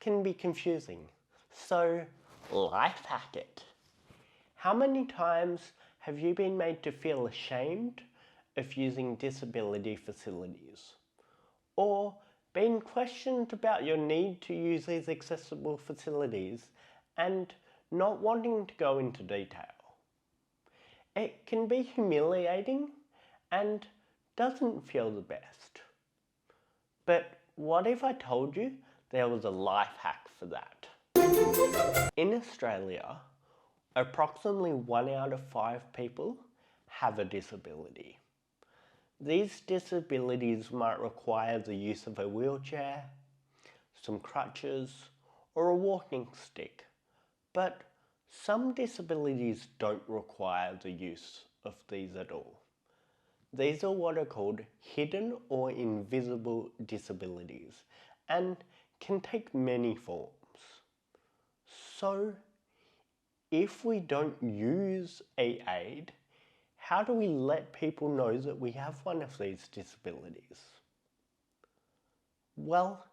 can be confusing, so life hack it. How many times have you been made to feel ashamed of using disability facilities? Or been questioned about your need to use these accessible facilities and not wanting to go into detail? It can be humiliating and doesn't feel the best. But what if I told you there was a life hack for that? In Australia, approximately 1 out of 5 people have a disability. These disabilities might require the use of a wheelchair, some crutches, or a walking stick, but some disabilities don't require the use of these at all. These are what are called hidden or invisible disabilities and can take many forms. So, if we don't use an aid, how do we let people know that we have one of these disabilities? Well,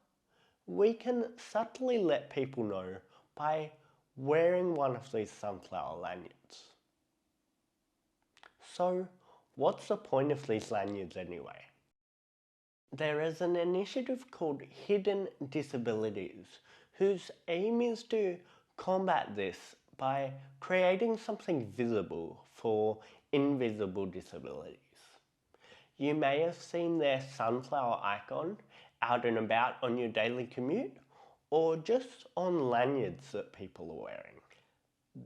we can subtly let people know by wearing one of these sunflower lanyards. So, what's the point of these lanyards anyway? There is an initiative called Hidden Disabilities, whose aim is to combat this by creating something visible for invisible disabilities. You may have seen their sunflower icon out and about on your daily commute, or just on lanyards that people are wearing.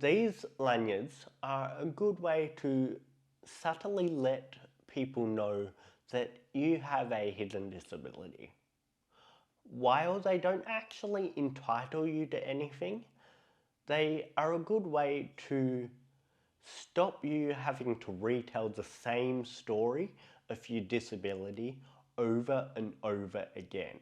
These lanyards are a good way to subtly let people know that you have a hidden disability. While they don't actually entitle you to anything, they are a good way to stop you having to retell the same story of your disability over and over again.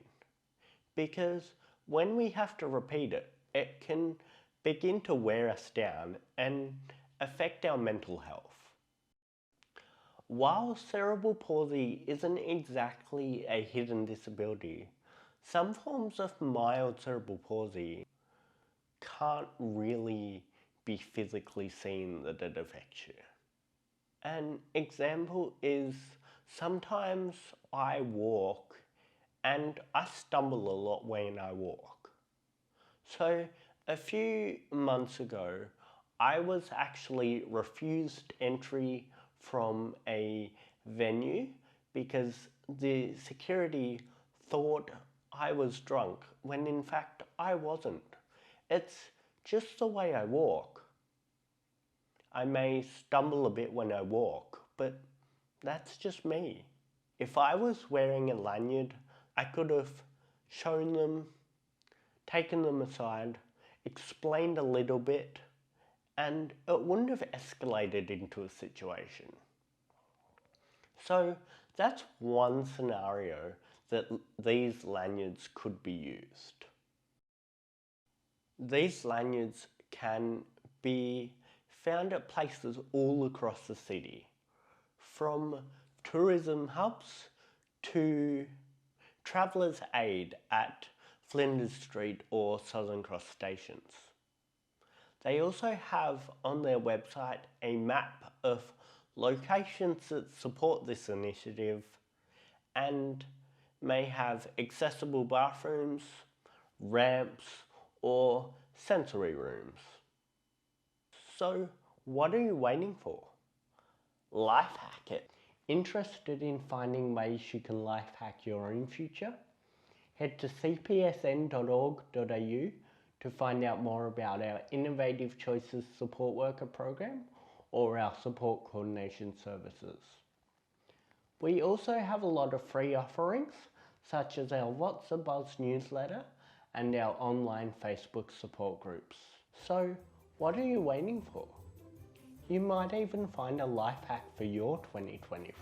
Because when we have to repeat it, it can begin to wear us down and affect our mental health. While cerebral palsy isn't exactly a hidden disability, some forms of mild cerebral palsy can't really be physically seen that it affects you. An example is sometimes I walk and I stumble a lot when I walk. So a few months ago, I was actually refused entry from a venue because the security thought I was drunk when in fact I wasn't. It's just the way I walk. I may stumble a bit when I walk, but that's just me. If I was wearing a lanyard, I could have shown them, taken them aside, explained a little bit, and it wouldn't have escalated into a situation. So that's one scenario that these lanyards could be used. These lanyards can be found at places all across the city, from tourism hubs to Travellers Aid at Flinders Street or Southern Cross stations. They also have on their website a map of locations that support this initiative and may have accessible bathrooms, ramps, or sensory rooms. So, what are you waiting for? Life hack it. Interested in finding ways you can life hack your own future? Head to cpsn.org.au to find out more about our Innovative Choices Support Worker program or our support coordination services. We also have a lot of free offerings, such as our What's a Buzz newsletter and our online Facebook support groups. So, what are you waiting for? You might even find a life hack for your 2023.